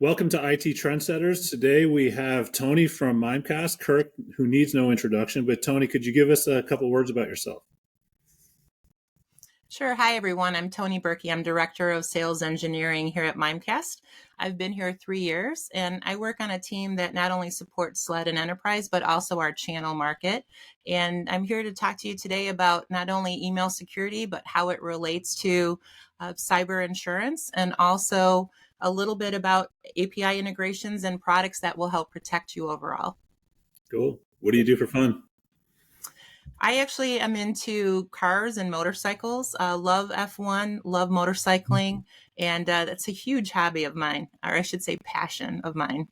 Welcome to IT Trendsetters. Today we have Tony from MimeCast, Kirk, who needs no introduction. But Tony, could you give us a couple words about yourself? Sure. Hi, everyone. I'm Tony Berkey. I'm Director of Sales Engineering here at MimeCast. I've been here 3 years, and I work on a team that not only supports SLED and Enterprise, but also our channel market. And I'm here to talk to you today about not only email security, but how it relates to cyber insurance, and also a little bit about API integrations and products that will help protect you overall. Cool. What do you do for fun? I actually am into cars and motorcycles. Love F1, love motorcycling, and that's a huge hobby of mine, or I should say passion of mine.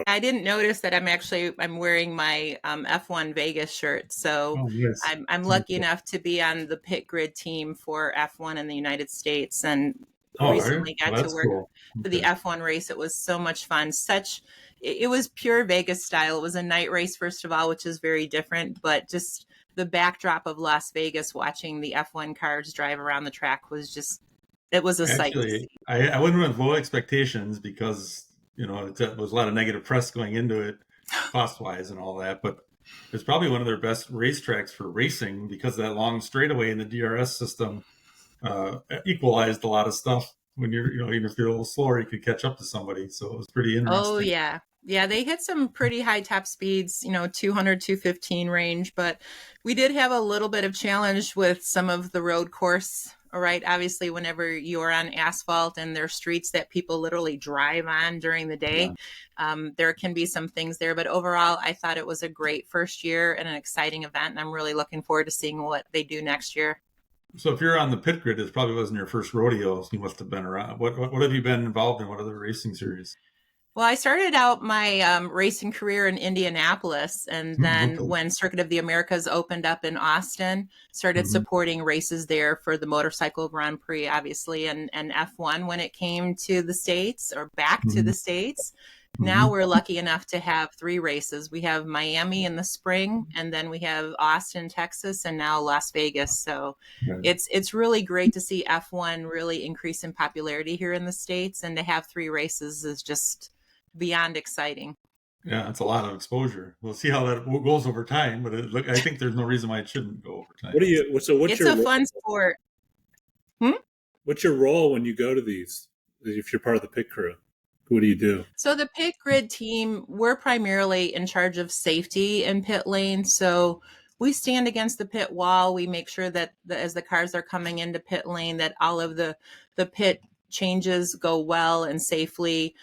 I didn't notice that I'm wearing my F1 Vegas shirt. So yes. I'm lucky enough to be on the pit grid team for F1 in the United States, and recently got to work for the F1 race. It was so much fun. It was pure Vegas style. It was a night race, first of all, which is very different, but just the backdrop of Las Vegas, watching the F1 cars drive around the track was it was a sight to see. I went with low expectations because, it was a lot of negative press going into it, cost-wise and all that. But it's probably one of their best racetracks for racing because that long straightaway in the DRS system equalized a lot of stuff. When even if you're a little slower, you could catch up to somebody. So it was pretty interesting. Oh, yeah. Yeah, they hit some pretty high top speeds, 200, 215 range, but we did have a little bit of challenge with some of the road course, right? Obviously, whenever you're on asphalt and there are streets that people literally drive on during the day, there can be some things there. But overall, I thought it was a great first year and an exciting event, and I'm really looking forward to seeing what they do next year. So if you're on the pit grid, it probably wasn't your first rodeo. You must have been around. What have you been involved in? What other racing series? Well, I started out my racing career in Indianapolis, and then when Circuit of the Americas opened up in Austin, started supporting races there for the Motorcycle Grand Prix, obviously, and F1 when it came to the States, or back to the States. Now we're lucky enough to have 3 races. We have Miami in the spring, and then we have Austin, Texas, and now Las Vegas. So it's really great to see F1 really increase in popularity here in the States, and to have 3 races is just beyond exciting. Yeah, it's a lot of exposure. We'll see how that goes over time, but I think there's no reason why it shouldn't go over time. It's a fun sport. What's your role when you go to these? If you're part of the pit crew, what do you do? So the pit grid team, we're primarily in charge of safety in pit lane. So we stand against the pit wall. We make sure that as the cars are coming into pit lane, that all of the pit changes go well and safely,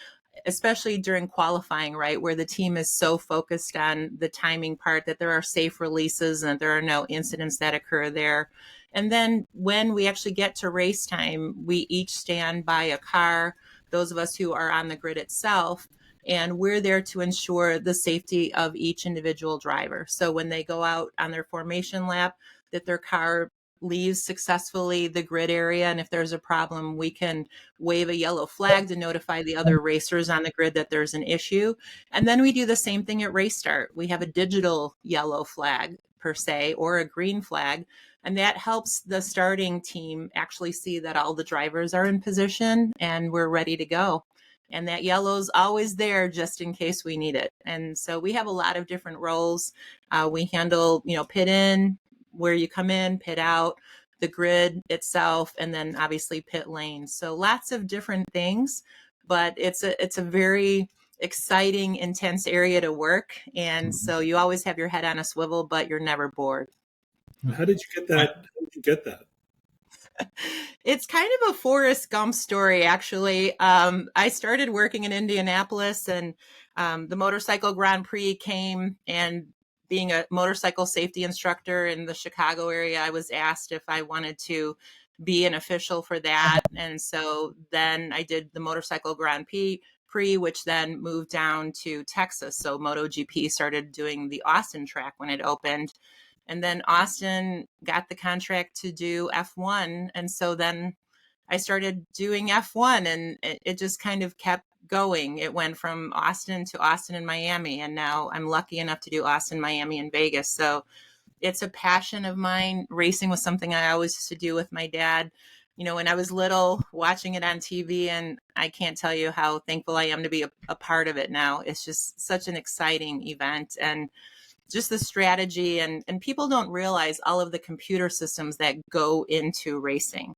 especially during qualifying, right, where the team is so focused on the timing part that there are safe releases and there are no incidents that occur there. And then when we actually get to race time, we each stand by a car, those of us who are on the grid itself, and we're there to ensure the safety of each individual driver. So when they go out on their formation lap, that their car leaves successfully the grid area, and if there's a problem, we can wave a yellow flag to notify the other racers on the grid that there's an issue. And then we do the same thing at race start. We have a digital yellow flag per se, or a green flag, and that helps the starting team actually see that all the drivers are in position and we're ready to go. And that yellow's always there just in case we need it. And so we have a lot of different roles. We handle, pit in, where you come in, pit out, the grid itself, and then obviously pit lane. So lots of different things, but it's a very exciting, intense area to work. And so you always have your head on a swivel, but you're never bored. How did you get that? It's kind of a Forrest Gump story, actually. I started working in Indianapolis, and the Motorcycle Grand Prix came, and being a motorcycle safety instructor in the Chicago area, I was asked if I wanted to be an official for that. And so then I did the Motorcycle Grand Prix, which then moved down to Texas. So MotoGP started doing the Austin track when it opened. And then Austin got the contract to do F1. And so then I started doing F1, and it just kind of kept going. It went from Austin to Austin and Miami, and now I'm lucky enough to do Austin, Miami, and Vegas. So it's a passion of mine. Racing was something I always used to do with my dad. when I was little watching it on TV, and I can't tell you how thankful I am to be a part of it now. It's just such an exciting event, and just the strategy, and people don't realize all of the computer systems that go into racing,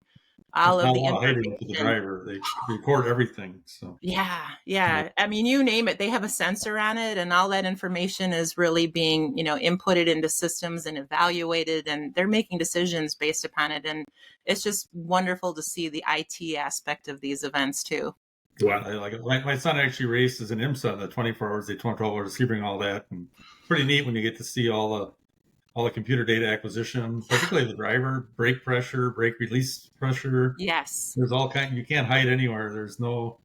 There's all of not a the lot of hiding to the information. driver. They record everything. So Yeah, yeah, yeah. I mean, you name it, they have a sensor on it, and all that information is really being, inputted into systems and evaluated, and they're making decisions based upon it. And it's just wonderful to see the IT aspect of these events too. Wow. I like it. My son actually races in IMSA, the 24 hours, the 12 hours, Sebring, all that, and it's pretty neat when you get to see all the computer data acquisition, particularly the driver, brake pressure, brake release pressure. Yes. There's all kind. You can't hide anywhere. There's no,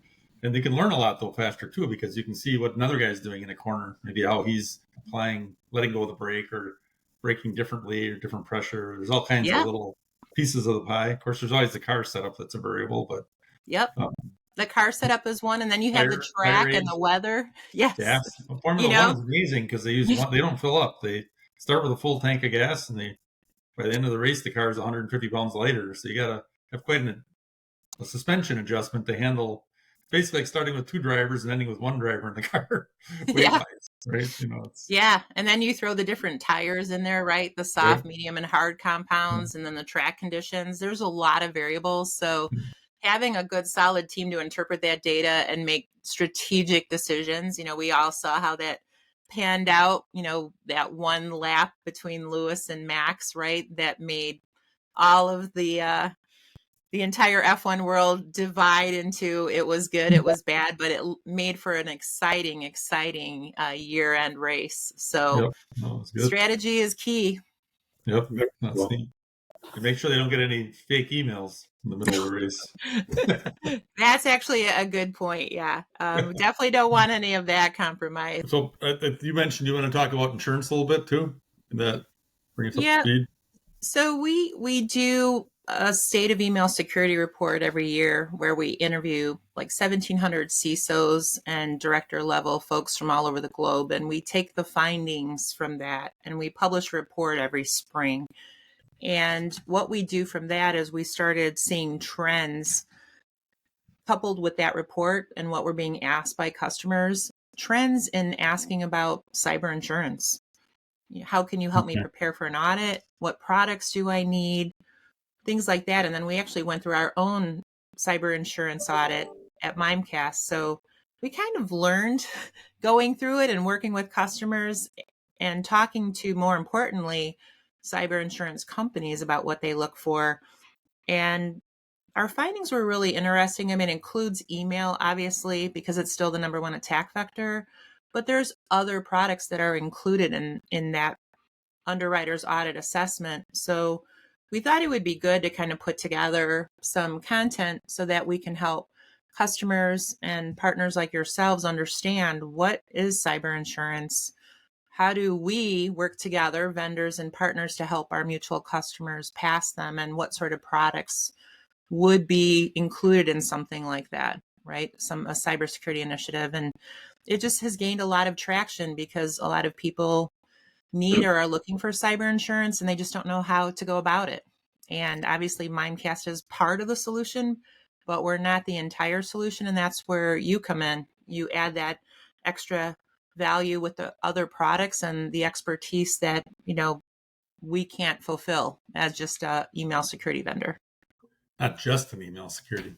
and they can learn a lot though faster too, because you can see what another guy's doing in a corner, maybe how he's applying, letting go of the brake or braking differently or different pressure. There's all kinds of Yeah. little pieces of the pie. Of course, there's always the car setup that's a variable, but Yep. um, The car setup is one, and then you have the tire track and age, the weather. Yes. gas. You Formula One know, is amazing because they use one. They don't fill up. They start with a full tank of gas, and they by the end of the race, the car is 150 pounds lighter. So you got to have quite a suspension adjustment to handle. Basically, like starting with two drivers and ending with one driver in the car, weight yeah. wise, right? It's Yeah. And then you throw the different tires in there, right? The right. soft, medium, and hard compounds, and then the track conditions. There's a lot of variables. So having a good, solid team to interpret that data and make strategic decisions, we all saw how that panned out, that one lap between Lewis and Max, right? That made all of the entire F1 world divide into it was good, it was bad, but it made for an exciting year-end race. So Yep, no, it's good. strategy is key. Yep, that's Well, neat. And make sure they don't get any fake emails in the middle of the race. That's actually a good point. Yeah, definitely don't want any of that compromise. So you mentioned you want to talk about insurance a little bit too. Can that bring us up to Yeah, speed? so we do a state of email security report every year where we interview like 1,700 CISOs and director level folks from all over the globe, and we take the findings from that and we publish a report every spring. And what we do from that is we started seeing trends coupled with that report and what we're being asked by customers, trends in asking about cyber insurance. How can you help me okay. prepare for an audit? What products do I need? Things like that. And then we actually went through our own cyber insurance audit at MimeCast. So we kind of learned going through it and working with customers and talking to, more importantly, cyber insurance companies about what they look for. And our findings were really interesting. I mean, it includes email, obviously, because it's still the number one attack vector, but there's other products that are included in that underwriter's audit assessment. So we thought it would be good to kind of put together some content so that we can help customers and partners like yourselves understand what is cyber insurance. How do we work together, vendors and partners, to help our mutual customers pass them, and what sort of products would be included in something like that, right? A cybersecurity initiative. And it just has gained a lot of traction because a lot of people need or are looking for cyber insurance and they just don't know how to go about it. And obviously MimeCast is part of the solution, but we're not the entire solution. And that's where you come in. You add that extra value with the other products and the expertise that, we can't fulfill as just a email security vendor. Not just an email security.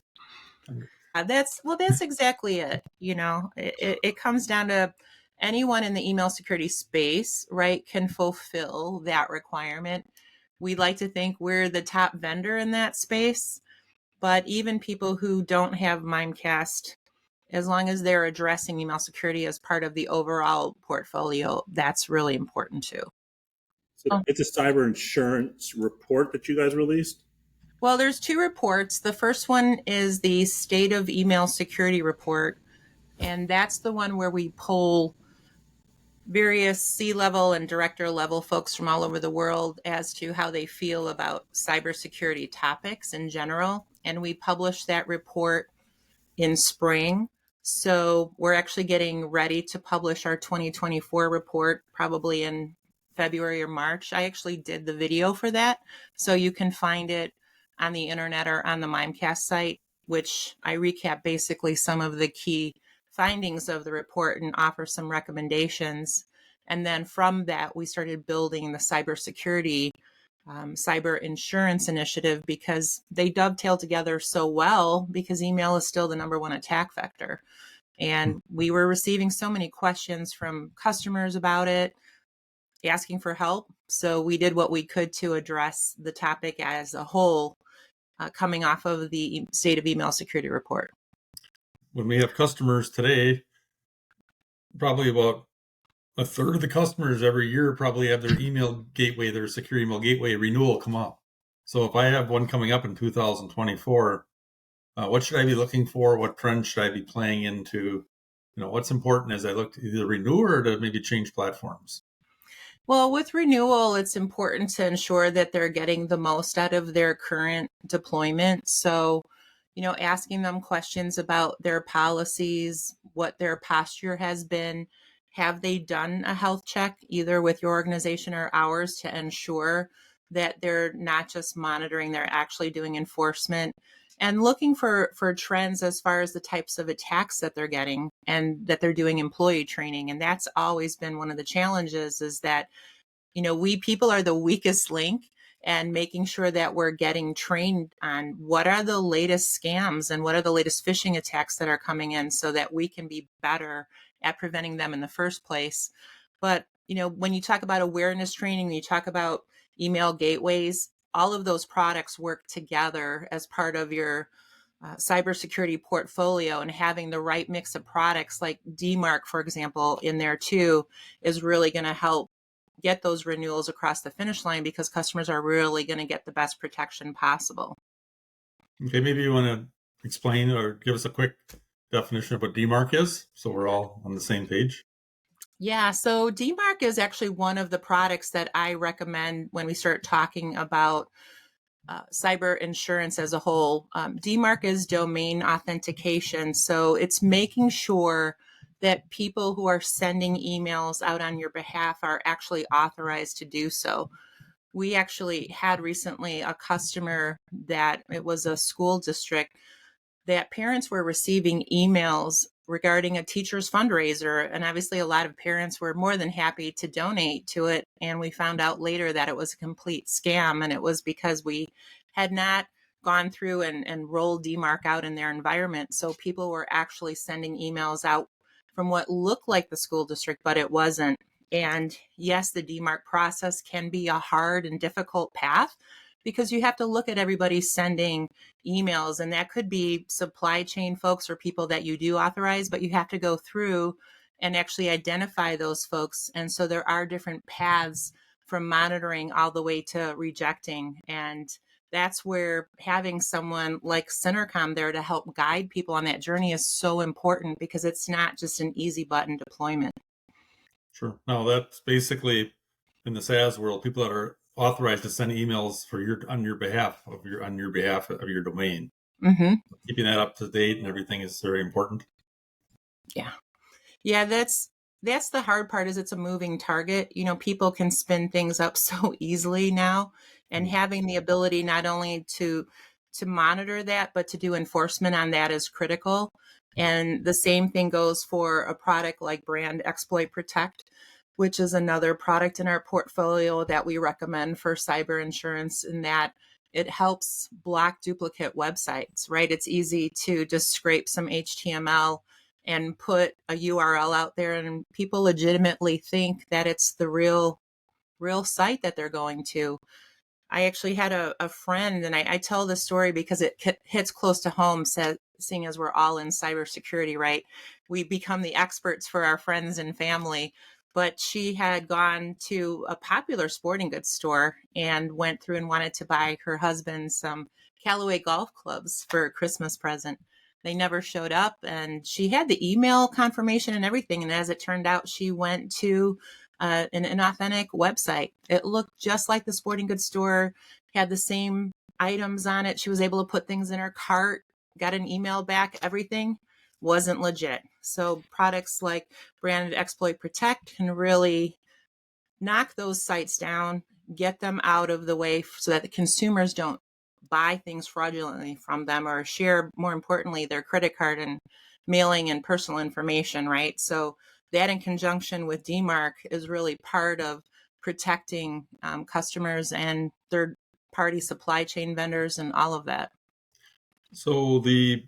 That's exactly it. It comes down to anyone in the email security space, right, can fulfill that requirement. We like to think we're the top vendor in that space, but even people who don't have MimeCast, as long as they're addressing email security as part of the overall portfolio, that's really important too. So it's a cyber insurance report that you guys released? Well, there's two reports. The first one is the State of Email Security Report, and that's the one where we poll various C-level and director level folks from all over the world as to how they feel about cybersecurity topics in general. And we publish that report in spring. So we're actually getting ready to publish our 2024 report probably in February or March. I actually did the video for that. So you can find it on the internet or on the MimeCast site, which I recap basically some of the key findings of the report and offer some recommendations. And then from that, we started building the cybersecurity, cyber insurance initiative, because they dovetail together so well, because email is still the number one attack vector. And we were receiving so many questions from customers about it, asking for help. So we did what we could to address the topic as a whole, coming off of the State of Email Security Report. When we have customers today, probably about a third of the customers every year probably have their email gateway, their secure email gateway renewal come up. So if I have one coming up in 2024, what should I be looking for? What trends should I be playing into? What's important as I look to either renew or to maybe change platforms? Well, with renewal, it's important to ensure that they're getting the most out of their current deployment. So, asking them questions about their policies, what their posture has been. Have they done a health check, either with your organization or ours, to ensure that they're not just monitoring, they're actually doing enforcement, and looking for trends as far as the types of attacks that they're getting, and that they're doing employee training. And that's always been one of the challenges, is that, we people are the weakest link, and making sure that we're getting trained on what are the latest scams and what are the latest phishing attacks that are coming in, so that we can be better at preventing them in the first place. But, when you talk about awareness training, you talk about email gateways, all of those products work together as part of your cybersecurity portfolio, and having the right mix of products like DMARC, for example, in there too, is really going to help get those renewals across the finish line, because customers are really going to get the best protection possible. Okay, maybe you want to explain or give us a quick definition of what DMARC is, so we're all on the same page. Yeah, so DMARC is actually one of the products that I recommend when we start talking about cyber insurance as a whole. DMARC is domain authentication. So it's making sure that people who are sending emails out on your behalf are actually authorized to do so. We actually had recently a customer that it was a school district that parents were receiving emails regarding a teacher's fundraiser. And obviously, a lot of parents were more than happy to donate to it. And we found out later that it was a complete scam. And it was because we had not gone through and rolled DMARC out in their environment. So people were actually sending emails out from what looked like the school district, but it wasn't. And yes, the DMARC process can be a hard and difficult path, because you have to look at everybody sending emails, and that could be supply chain folks or people that you do authorize, but you have to go through and actually identify those folks. And so there are different paths from monitoring all the way to rejecting. And that's where having someone like Centercom there to help guide people on that journey is so important, because it's not just an easy button deployment. Sure. No, that's basically in the SaaS world, people that are authorized to send emails on your behalf of your domain. Mm-hmm. Keeping that up to date and everything is very important. Yeah, that's the hard part, is it's a moving target. People can spin things up so easily now, and having the ability not only to monitor that, but to do enforcement on that is critical. And the same thing goes for a product like Brand Exploit Protect, which is another product in our portfolio that we recommend for cyber insurance, in that it helps block duplicate websites, right? It's easy to just scrape some HTML and put a URL out there, and people legitimately think that it's the real site that they're going to. I actually had a friend, and I tell this story because it hits close to home, seeing as we're all in cybersecurity, right? We become the experts for our friends and family. But she had gone to a popular sporting goods store and went through and wanted to buy her husband some Callaway golf clubs for a Christmas present. They never showed up, and she had the email confirmation and everything. And as it turned out, she went to an inauthentic website. It looked just like the sporting goods store, had the same items on it. She was able to put things in her cart, got an email back, everything wasn't legit. So products like Brand Exploit Protect can really knock those sites down, get them out of the way so that the consumers don't buy things fraudulently from them or share, more importantly, their credit card and mailing and personal information, right? So that in conjunction with DMARC is really part of protecting customers and third party supply chain vendors and all of that. So the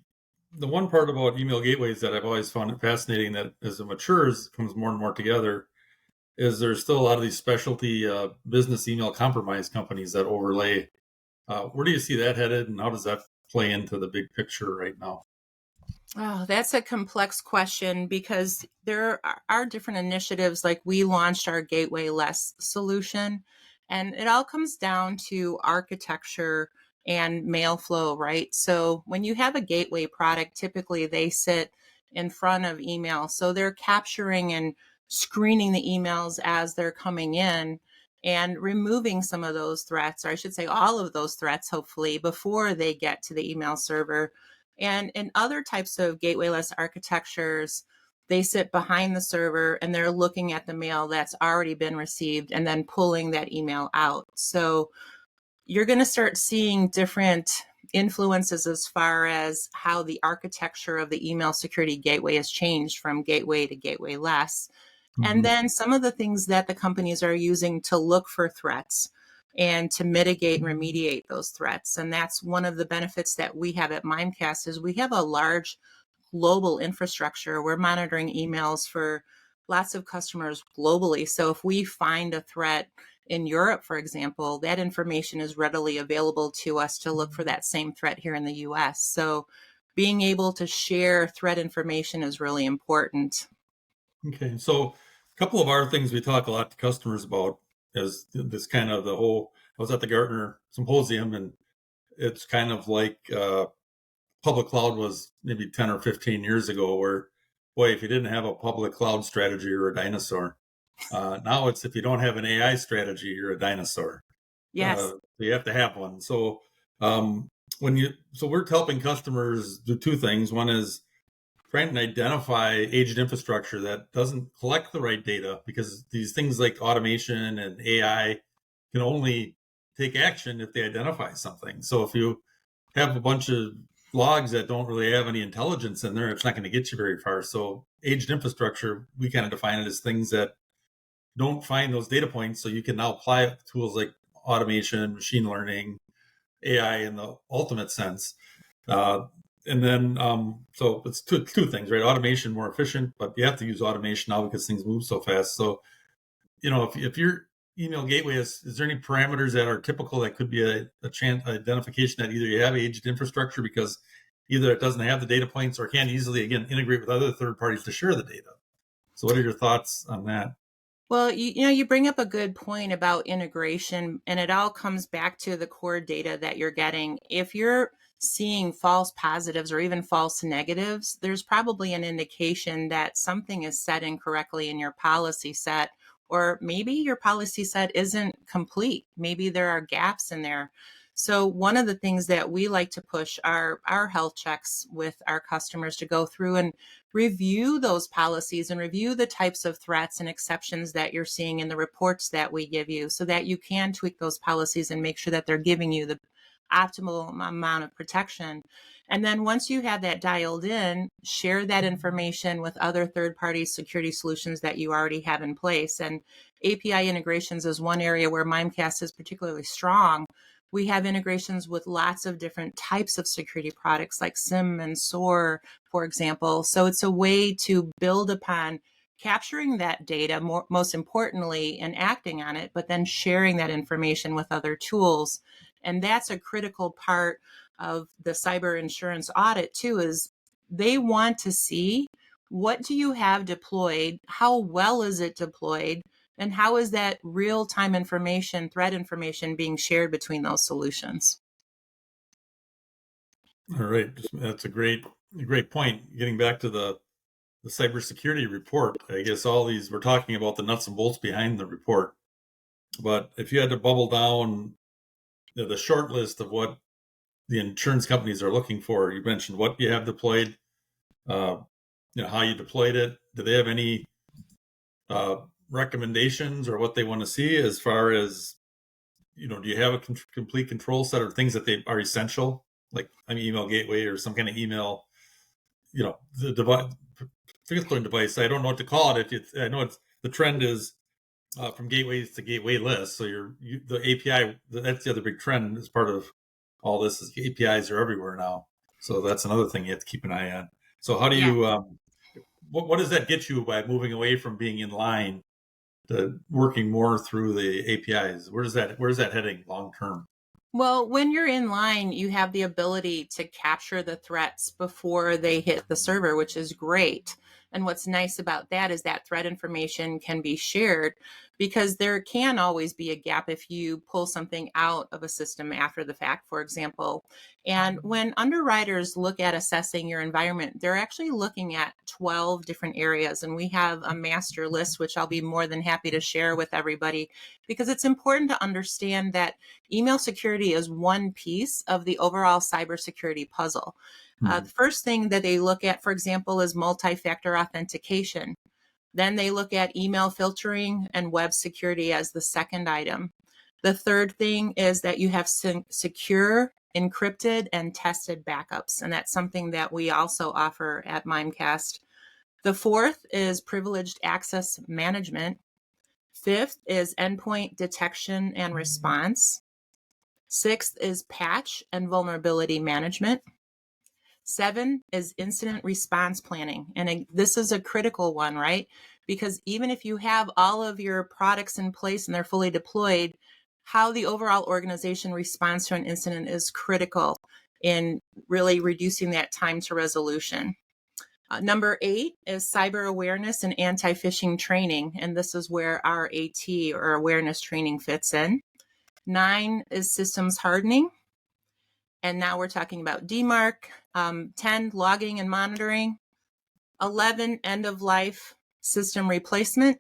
one part about email gateways that I've always found it fascinating, that as it matures, comes more and more together, is there's still a lot of these specialty business email compromise companies that overlay. Where do you see that headed, and how does that play into the big picture right now? Oh, that's a complex question because there are different initiatives. Like we launched our Gateway Less solution, and it all comes down to architecture and mail flow, right? So when you have a gateway product, typically they sit in front of email. So they're capturing and screening the emails as they're coming in and removing some of those threats, or I should say all of those threats, hopefully, before they get to the email server. And in other types of gatewayless architectures, they sit behind the server and they're looking at the mail that's already been received and then pulling that email out. So you're going to start seeing different influences as far as how the architecture of the email security gateway has changed from gateway to gateway less. And then some of the things that the companies are using to look for threats and to mitigate and remediate those threats. And that's one of the benefits that we have at MimeCast is we have a large global infrastructure. We're monitoring emails for lots of customers globally. So if we find a threat in Europe, for example, that information is readily available to us to look for that same threat here in the US. So being able to share threat information is really important. Okay, so a couple of our things we talk a lot to customers about is this kind of the whole. I was at the Gartner Symposium, and it's kind of like public cloud was maybe 10 or 15 years ago, where, boy, if you didn't have a public cloud strategy, you're a dinosaur. Now it's if you don't have an AI strategy, you're a dinosaur. Yes. You have to have one. So we're helping customers do two things. One is trying to identify aged infrastructure that doesn't collect the right data, because these things like automation and AI can only take action if they identify something. So if you have a bunch of logs that don't really have any intelligence in there, it's not going to get you very far. So aged infrastructure, we kind of define it as things that don't find those data points. So you can now apply tools like automation, machine learning, AI in the ultimate sense. And then, so it's two things, right? Automation more efficient, but you have to use automation now because things move so fast. So, if your email gateway is there any parameters that are typical that could be a chance identification that either you have aged infrastructure because either it doesn't have the data points or can't easily, again, integrate with other third parties to share the data. So what are your thoughts on that? Well, you bring up a good point about integration, and it all comes back to the core data that you're getting. If you're seeing false positives or even false negatives, there's probably an indication that something is set incorrectly in your policy set, or maybe your policy set isn't complete. Maybe there are gaps in there. So one of the things that we like to push are our health checks with our customers to go through and review those policies and review the types of threats and exceptions that you're seeing in the reports that we give you so that you can tweak those policies and make sure that they're giving you the optimal amount of protection. And then once you have that dialed in, share that information with other third-party security solutions that you already have in place. And API integrations is one area where MimeCast is particularly strong. We have integrations with lots of different types of security products like SIM and SOAR, for example. So it's a way to build upon capturing that data, most importantly, and acting on it, but then sharing that information with other tools. And that's a critical part of the cyber insurance audit too, is they want to see what do you have deployed, how well is it deployed, and how is that real-time information, threat information being shared between those solutions? All right. That's a great point. Getting back to the cybersecurity report, I guess we're talking about the nuts and bolts behind the report. But if you had to bubble down the short list of what the insurance companies are looking for, you mentioned what you have deployed, how you deployed it. Do they have any recommendations or what they want to see as far as do you have a complete control set of things that they are essential, like an email gateway or some kind of email, the device, particular device. I don't know what to call it. I know the trend is from gateways to gateway lists. So the API, that's the other big trend as part of all this is APIs are everywhere now. So that's another thing you have to keep an eye on. So how do Yeah. you, what does that get you by moving away from being in line to working more through the APIs? Where's that heading long term? Well, when you're in line, you have the ability to capture the threats before they hit the server, which is great. And what's nice about that is that threat information can be shared because there can always be a gap if you pull something out of a system after the fact, for example. And when underwriters look at assessing your environment, they're actually looking at 12 different areas. And we have a master list, which I'll be more than happy to share with everybody because it's important to understand that email security is one piece of the overall cybersecurity puzzle. The first thing that they look at, for example, is multi-factor authentication. Then they look at email filtering and web security as the second item. The third thing is that you have secure, encrypted, and tested backups. And that's something that we also offer at MimeCast. The fourth is privileged access management. Fifth is endpoint detection and response. Sixth is patch and vulnerability management. 7 is incident response planning. And this is a critical one, right? Because even if you have all of your products in place and they're fully deployed, how the overall organization responds to an incident is critical in really reducing that time to resolution. Number 8 is cyber awareness and anti-phishing training. And this is where our AT or awareness training fits in. 9 is systems hardening. And now we're talking about DMARC. 10, logging and monitoring. 11, end of life system replacement.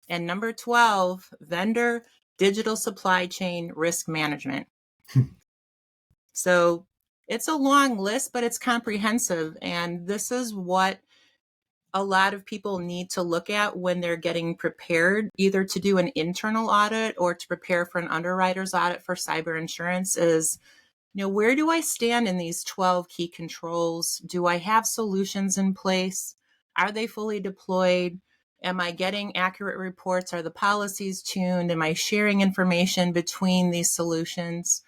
And number 12, vendor digital supply chain risk management. So it's a long list, but it's comprehensive. And this is what a lot of people need to look at when they're getting prepared, either to do an internal audit or to prepare for an underwriter's audit for cyber insurance is, where do I stand in these 12 key controls? Do I have solutions in place? Are they fully deployed? Am I getting accurate reports? Are the policies tuned? Am I sharing information between these solutions?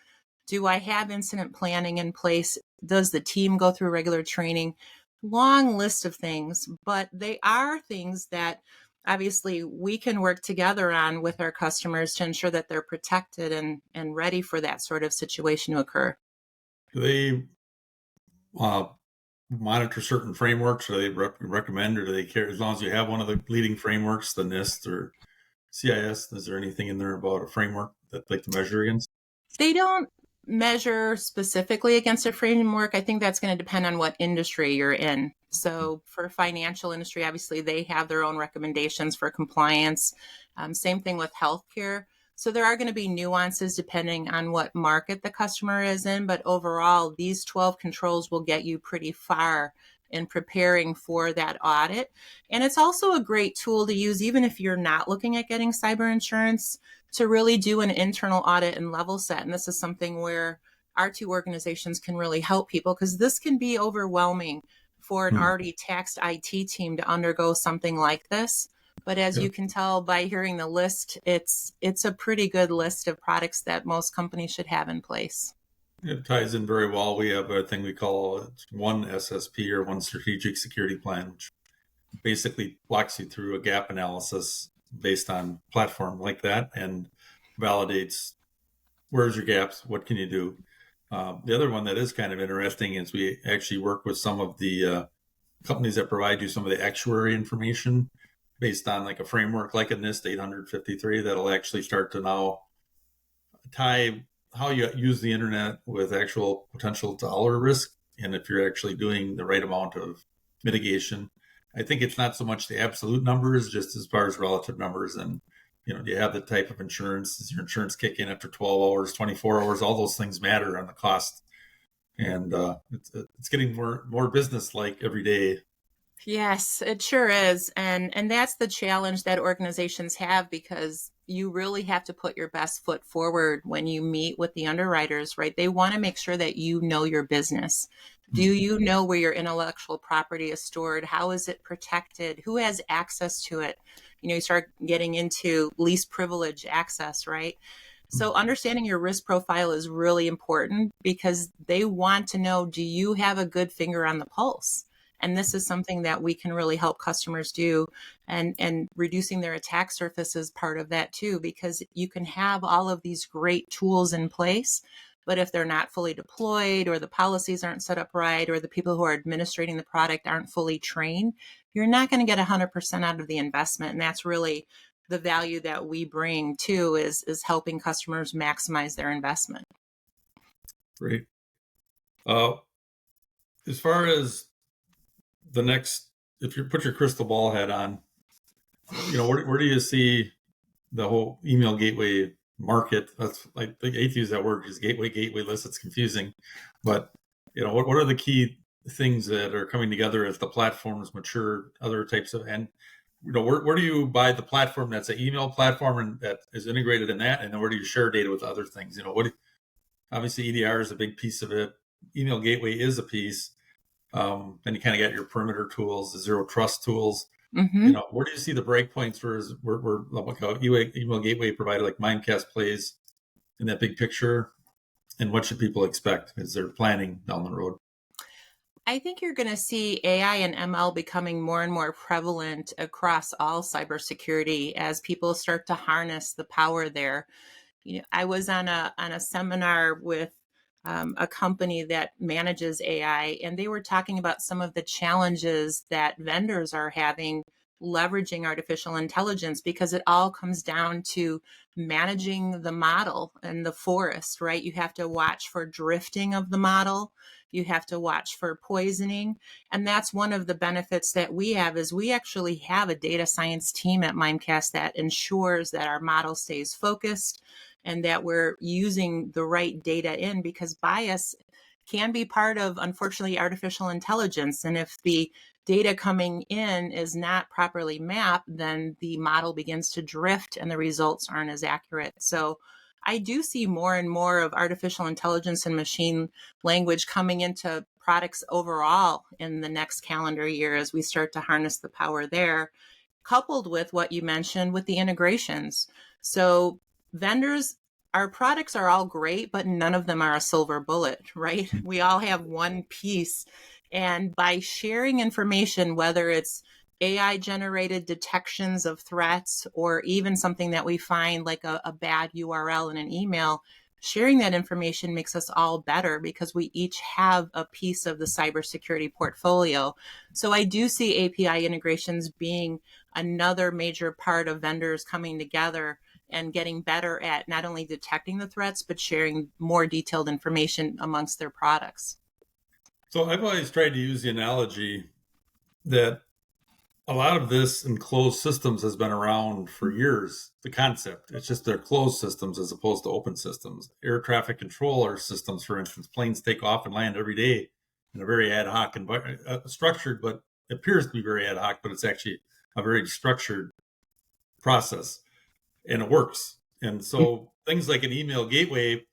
Do I have incident planning in place? Does the team go through regular training? Long list of things, but they are things that obviously we can work together on with our customers to ensure that they're protected and ready for that sort of situation to occur. Do they monitor certain frameworks, or do they recommend, or do they care as long as you have one of the leading frameworks, the NIST or CIS? Is there anything in there about a framework that they can measure against? They don't measure specifically against a framework. I think that's going to depend on what industry you're in. So for financial industry, obviously they have their own recommendations for compliance. Same thing with healthcare. So there are going to be nuances depending on what market the customer is in. But overall, these 12 controls will get you pretty far in preparing for that audit. And it's also a great tool to use even if you're not looking at getting cyber insurance, to really do an internal audit and level set. And this is something where our two organizations can really help people, because this can be overwhelming for an already taxed IT team to undergo something like this. But as you can tell by hearing the list, it's a pretty good list of products that most companies should have in place. It ties in very well. We have a thing we call one SSP, or one strategic security plan, which basically walks you through a gap analysis based on platform like that and validates where's your gaps, what can you do. The other one that is kind of interesting is we actually work with some of the companies that provide you some of the actuary information based on like a framework like a NIST 853 that'll actually start to now tie how you use the internet with actual potential dollar risk, and if you're actually doing the right amount of mitigation. I think it's not so much the absolute numbers, just as far as relative numbers. And, do you have the type of insurance? Does your insurance kick in after 12 hours, 24 hours? All those things matter on the cost. And it's getting more business-like every day. Yes, it sure is. And that's the challenge that organizations have, because you really have to put your best foot forward when you meet with the underwriters, right? They want to make sure that you know your business. Do you know where your intellectual property is stored? How is it protected? Who has access to it? You start getting into least privilege access, right? So understanding your risk profile is really important, because they want to know, do you have a good finger on the pulse? And this is something that we can really help customers do, and reducing their attack surface is part of that too, because you can have all of these great tools in place, but if they're not fully deployed, or the policies aren't set up right, or the people who are administrating the product aren't fully trained, you're not going to get 100% out of the investment. And that's really the value that we bring too, is helping customers maximize their investment. Great. Uh, as far as the next, if you put your crystal ball hat on, where do you see the whole email gateway market? That's, I think I hate to use that word, because gateway list, it's confusing. But what are the key things that are coming together as the platforms mature? Other types of, and where do you buy the platform that's an email platform and that is integrated in that, and then where do you share data with other things? Obviously EDR is a big piece of it. Email gateway is a piece. Then you kind of got your perimeter tools, the zero trust tools. Mm-hmm. Where do you see the breakpoints for where like a email gateway provider like MimeCast plays in that big picture, and what should people expect as they're planning down the road? I think you're going to see AI and ML becoming more and more prevalent across all cybersecurity as people start to harness the power there. I was on a seminar with a company that manages AI, and they were talking about some of the challenges that vendors are having leveraging artificial intelligence, because it all comes down to managing the model and the forest, right? You have to watch for drifting of the model. You have to watch for poisoning. And that's one of the benefits that we have, is we actually have a data science team at MimeCast that ensures that our model stays focused and that we're using the right data in, because bias can be part of, unfortunately, artificial intelligence. And if the data coming in is not properly mapped, then the model begins to drift and the results aren't as accurate. So I do see more and more of artificial intelligence and machine language coming into products overall in the next calendar year, as we start to harness the power there, coupled with what you mentioned with the integrations. So vendors, our products are all great, but none of them are a silver bullet, right? We all have one piece. And by sharing information, whether it's AI generated detections of threats, or even something that we find like a bad URL in an email, sharing that information makes us all better, because we each have a piece of the cybersecurity portfolio. So I do see API integrations being another major part of vendors coming together and getting better at not only detecting the threats, but sharing more detailed information amongst their products. So I've always tried to use the analogy that a lot of this in closed systems has been around for years. The concept, it's just they're closed systems as opposed to open systems. Air traffic controller systems, for instance, planes take off and land every day in a very ad hoc environment, structured, but it appears to be very ad hoc, but it's actually a very structured process, and it works. And so things like an email gateway,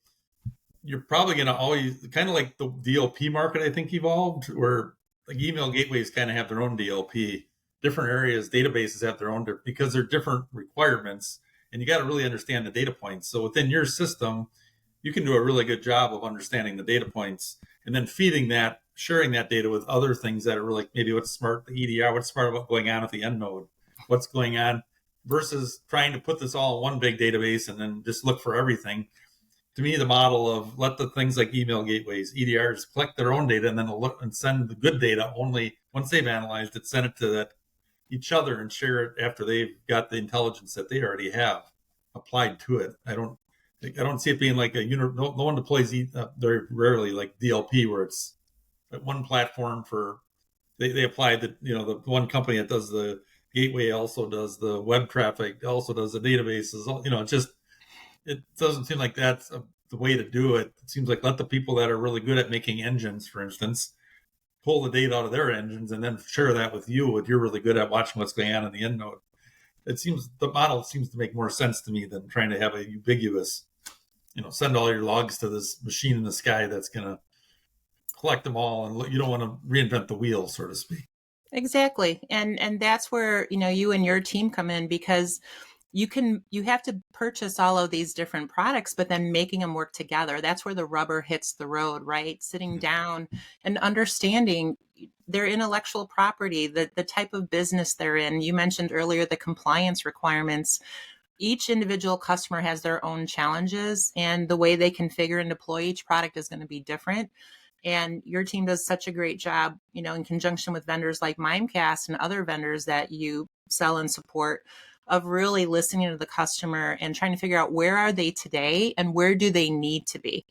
you're probably going to always, kind of like the DLP market, I think, evolved, where like email gateways kind of have their own DLP. Different areas, databases have their own, because they're different requirements, and you got to really understand the data points. So within your system, you can do a really good job of understanding the data points, and then feeding that, sharing that data with other things that are really, maybe what's smart, the EDR, what's smart about going on at the end node, what's going on, versus trying to put this all in one big database and then just look for everything. To me, the model of let the things like email gateways, EDRs, collect their own data and then look and send the good data only once they've analyzed it, send it to each other and share it after they've got the intelligence that they already have applied to it. I don't see it being like no one deploys very rarely like DLP, where it's one platform for they apply the one company that does the gateway also does the web traffic, also does the databases. It doesn't seem like that's the way to do it. It seems like let the people that are really good at making engines, for instance, pull the data out of their engines and then share that with you, and you're really good at watching what's going on in the end node. It seems the model seems to make more sense to me than trying to have a ubiquitous, send all your logs to this machine in the sky that's going to collect them all, and you don't want to reinvent the wheel, so to speak. Exactly. And that's where, you and your team come in, because you have to purchase all of these different products, but then making them work together. That's where the rubber hits the road, right? Sitting down and understanding their intellectual property, the type of business they're in. You mentioned earlier the compliance requirements. Each individual customer has their own challenges, and the way they configure and deploy each product is going to be different. And your team does such a great job, in conjunction with vendors like MimeCast and other vendors that you sell and support, of really listening to the customer and trying to figure out where are they today and where do they need to be.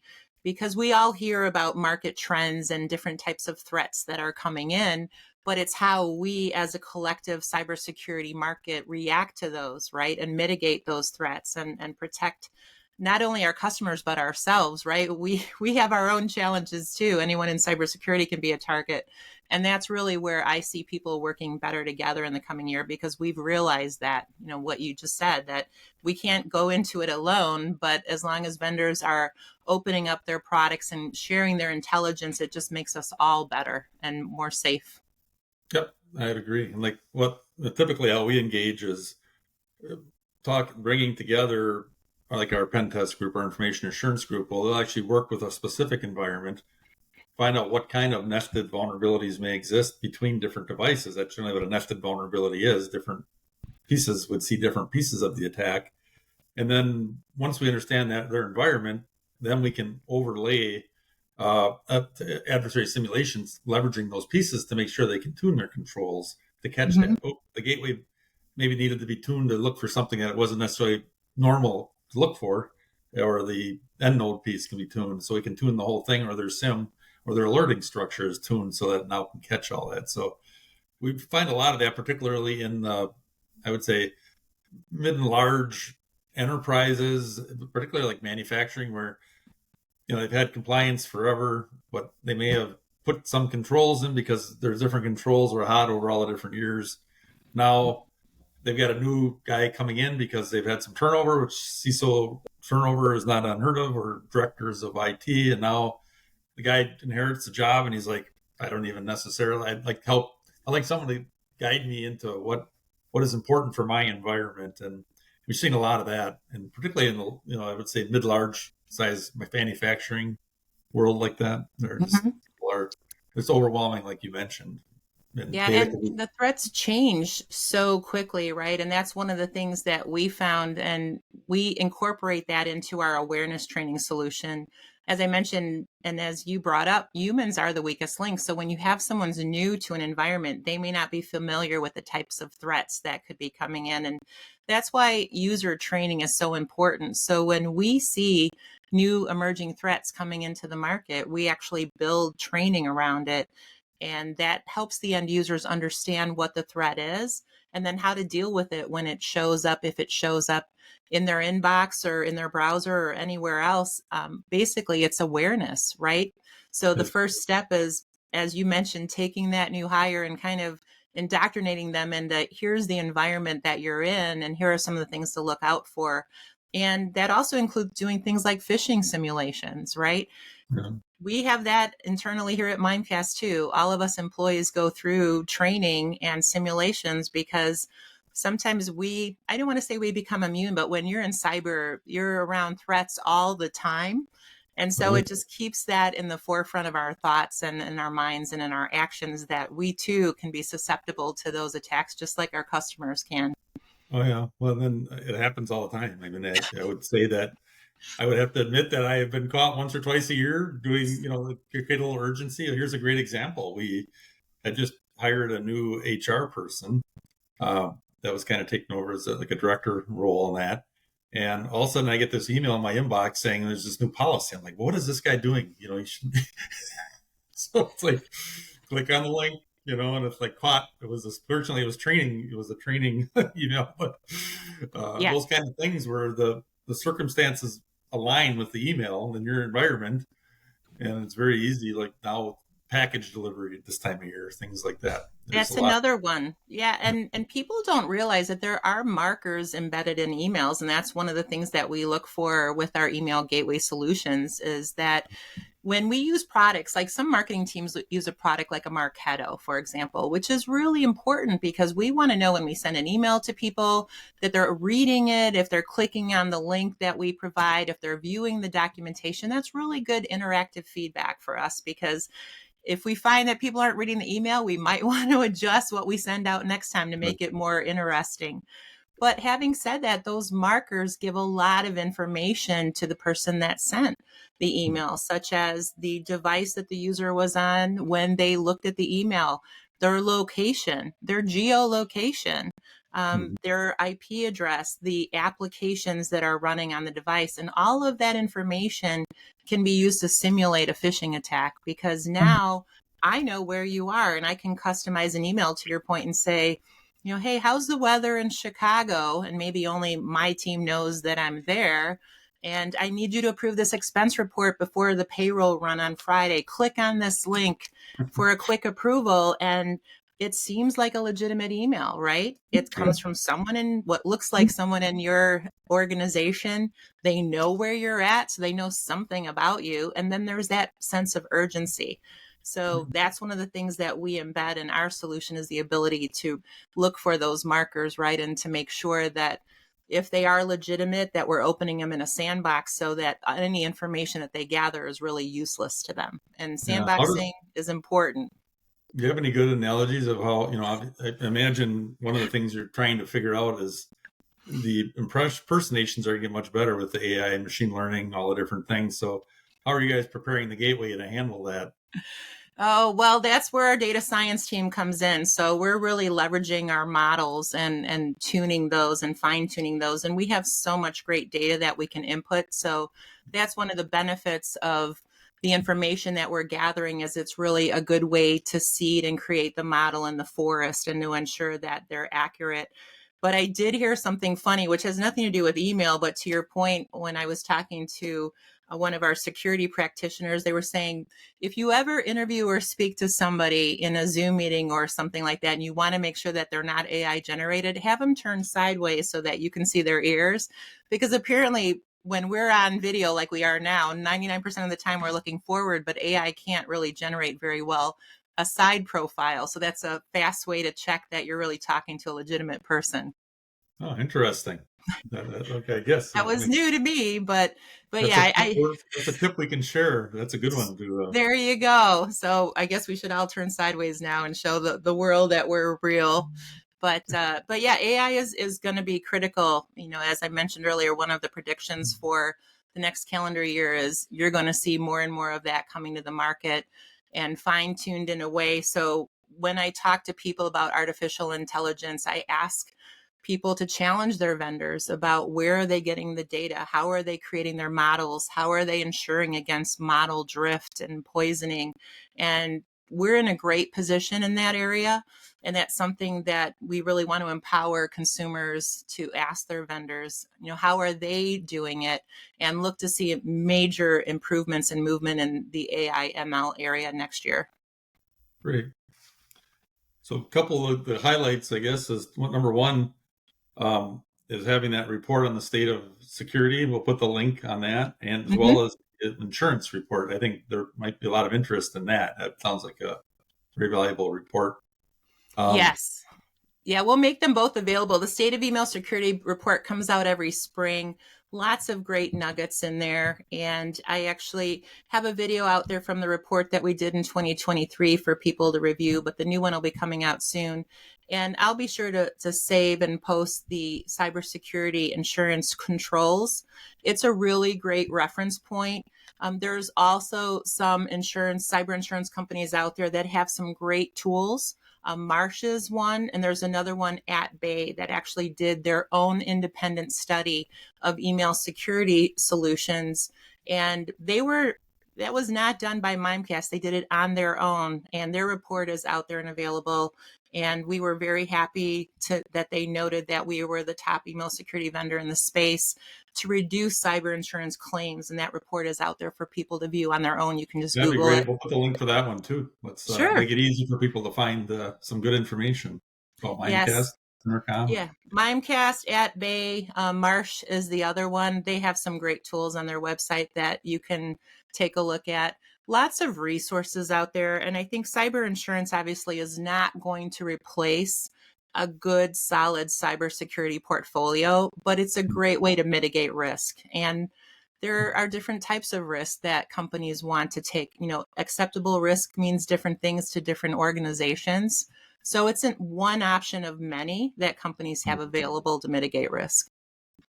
Because we all hear about market trends and different types of threats that are coming in, but it's how we as a collective cybersecurity market react to those, right? And mitigate those threats and protect not only our customers, but ourselves, right? We have our own challenges too. Anyone in cybersecurity can be a target. And that's really where I see people working better together in the coming year, because we've realized that, what you just said, that we can't go into it alone, but as long as vendors are opening up their products and sharing their intelligence, it just makes us all better and more safe. Yep, I'd agree. And like typically how we engage is bringing together, like our pen test group, our information assurance group, well, they'll actually work with a specific environment, find out what kind of nested vulnerabilities may exist between different devices. That's generally what a nested vulnerability is. Different pieces would see different pieces of the attack. And then once we understand that their environment, then we can overlay adversary simulations, leveraging those pieces to make sure they can tune their controls to catch that. Oh, the gateway maybe needed to be tuned to look for something that wasn't necessarily normal to look for, or the end node piece can be tuned so we can tune the whole thing, or their SIM or their alerting structure is tuned so that it now can catch all that. So we find a lot of that, particularly in, I would say, mid and large enterprises, particularly like manufacturing, where they've had compliance forever, but they may have put some controls in because there's different controls were hot over all the different years. Now they've got a new guy coming in because they've had some turnover, which CISO turnover is not unheard of, or directors of IT. And now the guy inherits the job and he's like, I don't even necessarily, I'd like help. I'd like someone to guide me into what is important for my environment. And we've seen a lot of that. And particularly in the, I would say mid-large size manufacturing world like that, it's overwhelming, like you mentioned. And the threats change so quickly, right? And that's one of the things that we found, and we incorporate that into our awareness training solution. As I mentioned, and as you brought up, humans are the weakest link. So when you have someone's new to an environment, they may not be familiar with the types of threats that could be coming in. And that's why user training is so important. So when we see new emerging threats coming into the market, we actually build training around it. And that helps the end users understand what the threat is and then how to deal with it when it shows up, if it shows up in their inbox or in their browser or anywhere else. Basically, it's awareness, right? So the first step is, as you mentioned, taking that new hire and kind of indoctrinating them into, here's the environment that you're in, and here are some of the things to look out for. And that also includes doing things like phishing simulations, right? Yeah. We have that internally here at MimeCast too. All of us employees go through training and simulations because sometimes I don't want to say we become immune, but when you're in cyber, you're around threats all the time. And so it just keeps that in the forefront of our thoughts and in our minds and in our actions, that we too can be susceptible to those attacks just like our customers can. Oh, yeah. Well, then it happens all the time. I mean, I would say that I would have to admit that I have been caught once or twice a year doing, the fatal urgency. Here's a great example. We had just hired a new HR person that was kind of taken over as like a director role on that. And all of a sudden I get this email in my inbox saying there's this new policy. I'm like, what is this guy doing? He should be. So it's like, click on the link, and it's like caught. Fortunately it was training. It was a training email, but those kind of things where the circumstances align with the email and your environment. And it's very easy, like now package delivery at this time of year, things like that. There's That's a lot. another one. Yeah, and people don't realize that there are markers embedded in emails, and that's one of the things that we look for with our email gateway solutions is that when we use products, like some marketing teams use a product like a Marketo, for example, which is really important because we want to know when we send an email to people that they're reading it, if they're clicking on the link that we provide, if they're viewing the documentation. That's really good interactive feedback for us because if we find that people aren't reading the email, we might want to adjust what we send out next time to make it more interesting. But having said that, those markers give a lot of information to the person that sent the email, such as the device that the user was on when they looked at the email, their location, their geolocation, their IP address, the applications that are running on the device. And all of that information can be used to simulate a phishing attack because now I know where you are and I can customize an email to your point and say, hey, how's the weather in Chicago? And maybe only my team knows that I'm there. And I need you to approve this expense report before the payroll run on Friday. Click on this link for a quick approval. And it seems like a legitimate email, right? It comes from someone in what looks like someone in your organization. They know where you're at, so they know something about you. And then there's that sense of urgency. So that's one of the things that we embed in our solution is the ability to look for those markers, right? And to make sure that if they are legitimate, that we're opening them in a sandbox so that any information that they gather is really useless to them. And sandboxing is important. Do you have any good analogies of how, I imagine one of the things you're trying to figure out is the impersonations are getting much better with the AI and machine learning, all the different things. So how are you guys preparing the gateway to handle that? Oh, well, that's where our data science team comes in. So we're really leveraging our models and tuning those and fine tuning those. And we have so much great data that we can input. So that's one of the benefits of the information that we're gathering is it's really a good way to seed and create the model in the forest and to ensure that they're accurate. But I did hear something funny, which has nothing to do with email, but to your point, when I was talking to one of our security practitioners, they were saying, if you ever interview or speak to somebody in a Zoom meeting or something like that, and you want to make sure that they're not AI generated, have them turn sideways so that you can see their ears. Because apparently when we're on video like we are now, 99% of the time we're looking forward, but AI can't really generate very well a side profile. So that's a fast way to check that you're really talking to a legitimate person. Oh, interesting. Okay, I guess That was new to me, but that's yeah, that's a tip we can share. That's a good one to. There you go. So I guess we should all turn sideways now and show the world that we're real. But yeah, AI is going to be critical. As I mentioned earlier, one of the predictions for the next calendar year is you're going to see more and more of that coming to the market and fine tuned in a way. So when I talk to people about artificial intelligence, I ask people to challenge their vendors about where are they getting the data? How are they creating their models? How are they ensuring against model drift and poisoning? And we're in a great position in that area. And that's something that we really want to empower consumers to ask their vendors, how are they doing it? And look to see major improvements and movement in the AI ML area next year. Great. So a couple of the highlights, I guess, is number one, is having that report on the state of security. We'll put the link on that, and as well as an insurance report. I think there might be a lot of interest in that. That sounds like a very valuable report. Yes. Yeah, we'll make them both available. The State of Email Security report comes out every spring. Lots of great nuggets in there. And I actually have a video out there from the report that we did in 2023 for people to review, but the new one will be coming out soon. And I'll be sure to save and post the cybersecurity insurance controls. It's a really great reference point. There's also some cyber insurance companies out there that have some great tools. Marsh is one, and there's another one at Bay that actually did their own independent study of email security solutions. And that was not done by MimeCast. They did it on their own, and their report is out there and available. And we were very happy that they noted that we were the top email security vendor in the space to reduce cyber insurance claims. And that report is out there for people to view on their own. You can just That'd be Google great. it. We'll put the link for that one too. Let's Sure. make it easy for people to find some good information about MimeCast. Yes. Yeah, MimeCast at Bay. Marsh is the other one. They have some great tools on their website that you can take a look at. Lots of resources out there. And I think cyber insurance obviously is not going to replace a good, solid cybersecurity portfolio, but it's a great way to mitigate risk. And there are different types of risk that companies want to take. Acceptable risk means different things to different organizations. So it's one option of many that companies have available to mitigate risk.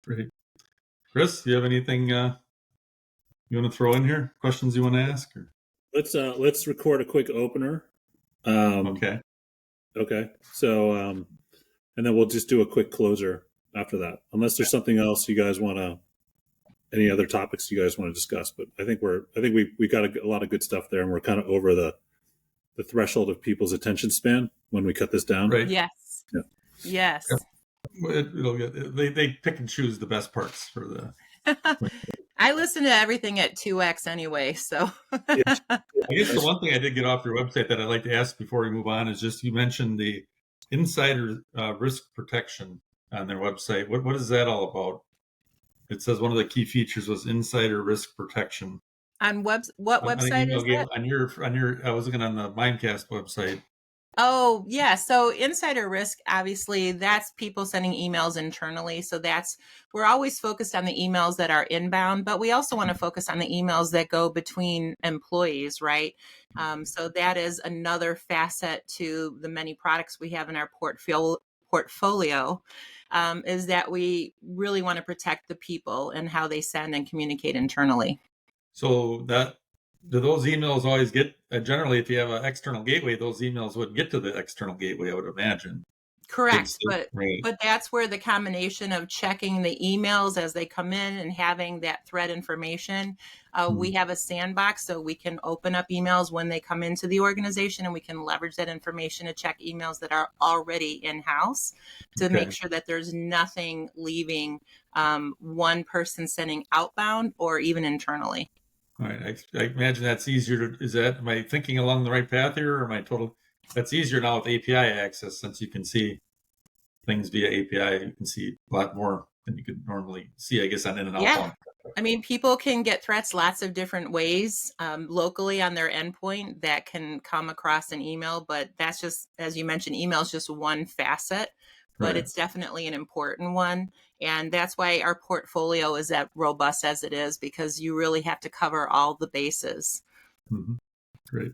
Great. Chris, do you have anything you want to throw in here? Questions you want to ask? Or? Let's record a quick opener. Okay. So, and then we'll just do a quick closer after that, unless there's something else you guys want to, any other topics you guys want to discuss. But I think we got a lot of good stuff there, and we're kind of over the threshold of people's attention span when we cut this down. Right. Yes. Yeah. Yes. They pick and choose the best parts for the. I listen to everything at 2x anyway, so. I guess the one thing I did get off your website that I'd like to ask before we move on is just you mentioned the insider risk protection on their website. What is that all about? It says one of the key features was insider risk protection. On what website is that? On your I was looking on the MimeCast website. Oh, yeah. So insider risk, obviously, that's people sending emails internally. So we're always focused on the emails that are inbound, but we also want to focus on the emails that go between employees, right? So that is another facet to the many products we have in our portfolio, is that we really want to protect the people and how they send and communicate internally. So do those emails always get, generally, if you have an external gateway, those emails would get to the external gateway, I would imagine. Correct. But that's where the combination of checking the emails as they come in and having that thread information, we have a sandbox so we can open up emails when they come into the organization, and we can leverage that information to check emails that are already in-house to make sure that there's nothing leaving one person sending outbound or even internally. All right. I imagine that's easier am I thinking along the right path here, or am I that's easier now with API access, since you can see things via API. You can see a lot more than you could normally see, I guess, on in and outbound. I mean, people can get threats lots of different ways locally on their endpoint that can come across an email, but that's just, as you mentioned, email is just one facet, but it's definitely an important one. And that's why our portfolio is that robust as it is, because you really have to cover all the bases. Mm-hmm. Great.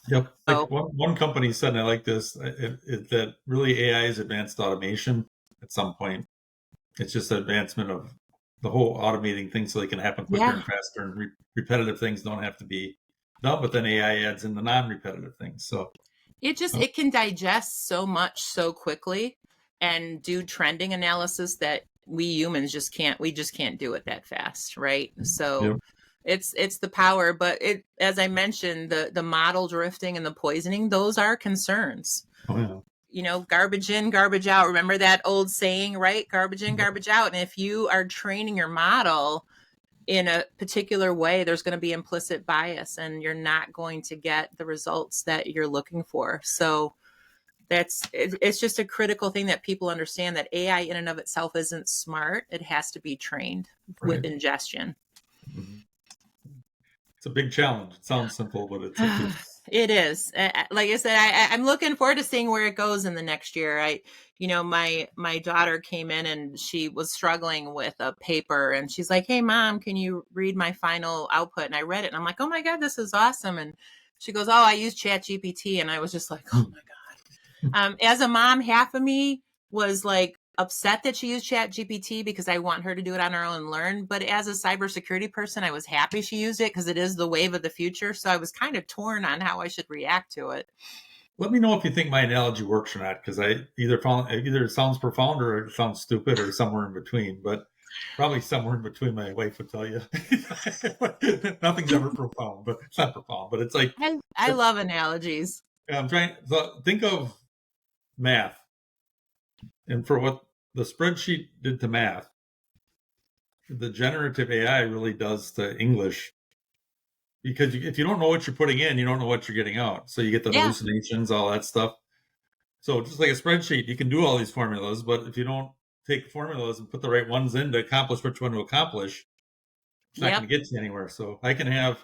Yep. Like one company said, and I like this, that really AI is advanced automation at some point. It's just an advancement of the whole automating things so they can happen quicker and faster, and repetitive things don't have to be done, but then AI adds in the non-repetitive things. So it can digest so much so quickly and do trending analysis that we humans just can't do it that fast, right? So it's the power, but as I mentioned, the model drifting and the poisoning, those are concerns. Oh, yeah. Garbage in, garbage out. Remember that old saying, right? Garbage in, garbage out. And if you are training your model in a particular way, there's going to be implicit bias, and you're not going to get the results that you're looking for. So it's just a critical thing that people understand, that AI in and of itself isn't smart. It has to be trained with ingestion. Mm-hmm. It's a big challenge. It sounds simple, but it's it is. Like I said, I'm looking forward to seeing where it goes in the next year. My daughter came in and she was struggling with a paper, and she's like, "Hey, Mom, can you read my final output?" And I read it, and I'm like, "Oh my God, this is awesome!" And she goes, "Oh, I use ChatGPT," and I was just like, "Oh my God." As a mom, half of me was like upset that she used ChatGPT because I want her to do it on her own and learn. But as a cybersecurity person, I was happy she used it because it is the wave of the future. So I was kind of torn on how I should react to it. Let me know if you think my analogy works or not, because I either it sounds profound or it sounds stupid or somewhere in between. But Probably somewhere in between. My wife would tell you. Nothing's ever profound, but it's not profound. But it's like I love analogies. I'm trying. So think of math, and for what the spreadsheet did to math, the generative AI really does to English. Because if you don't know what you're putting in, you don't know what you're getting out. So you get the Yeah. hallucinations, all that stuff. So just like a spreadsheet, you can do all these formulas, but if you don't take formulas and put the right ones in to accomplish what you want to accomplish, it's not Yep. going to get you anywhere. So I can have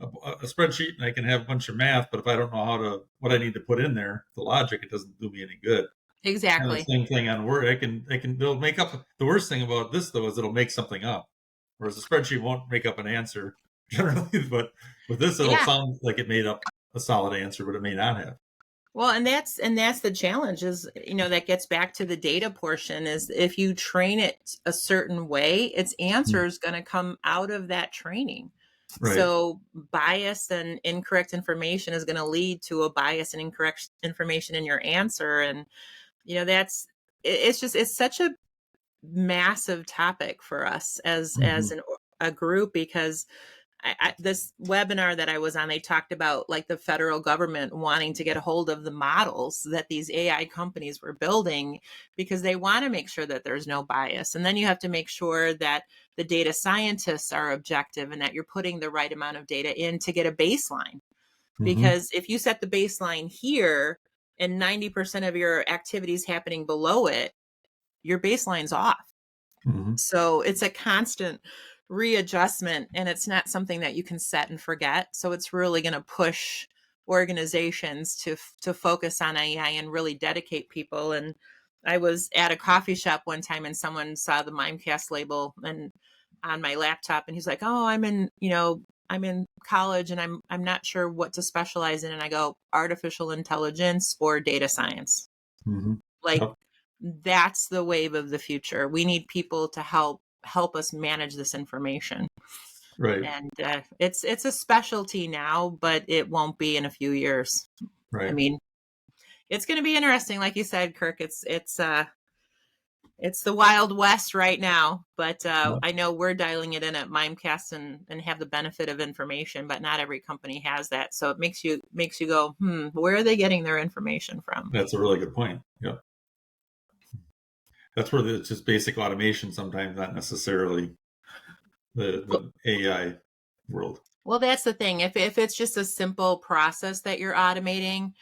a spreadsheet and I can have a bunch of math, but if I don't know what I need to put in there, the logic, it doesn't do me any good. Exactly. And the same thing on Word. They'll make up. The worst thing about this though is it'll make something up, whereas a spreadsheet won't make up an answer generally. But with this, it'll sound like it made up a solid answer, but it may not have. Well, and that's the challenge is, that gets back to the data portion is if you train it a certain way, its answer is going to come out of that training. Right. So bias and incorrect information is going to lead to a bias and incorrect information in your answer. And, it's such a massive topic for us as a group, because this webinar that I was on, they talked about like the federal government wanting to get a hold of the models that these AI companies were building because they want to make sure that there's no bias. And then you have to make sure that the data scientists are objective and that you're putting the right amount of data in to get a baseline. Because if you set the baseline here and 90% of your activities happening below it, your baseline's off. So it's a constant readjustment, and it's not something that you can set and forget. So it's really going to push organizations to focus on AI and really dedicate people. And I was at a coffee shop one time and someone saw the MimeCast label and on my laptop, and he's like, "Oh, I'm in college and I'm not sure what to specialize in." And I go, artificial intelligence or data science. Like that's the wave of the future. We need people to help us manage this information. Right. And it's a specialty now, but it won't be in a few years. Right. I mean, it's going to be interesting. Like you said, Kirk, it's the Wild West right now, but I know we're dialing it in at MimeCast and have the benefit of information, but not every company has that. So it makes you go, where are they getting their information from? That's a really good point. Yep. That's where it's just basic automation sometimes, not necessarily the AI world. Well, that's the thing. If it's just a simple process that you're automating,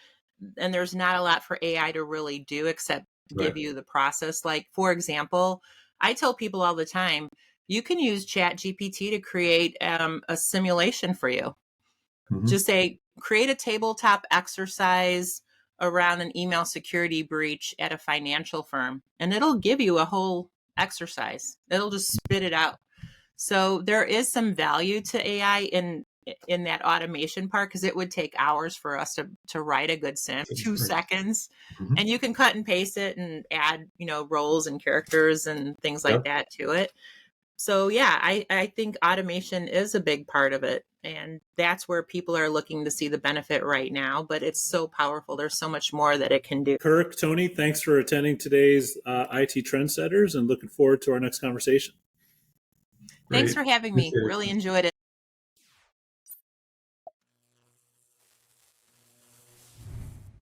and there's not a lot for AI to really do except give you the process. Like, for example, I tell people all the time, you can use ChatGPT to create a simulation for you. Just say, create a tabletop exercise around an email security breach at a financial firm, and it'll give you a whole exercise. It'll just spit it out. So there is some value to AI in that automation part, because it would take hours for us to write a good sim, 2 seconds, and you can cut and paste it and add, roles and characters and things like that to it. So yeah, I think automation is a big part of it. And that's where people are looking to see the benefit right now, but it's so powerful. There's so much more that it can do. Kirk, Tony, thanks for attending today's IT Trendsetters and looking forward to our next conversation. Thanks for having me. Really enjoyed it.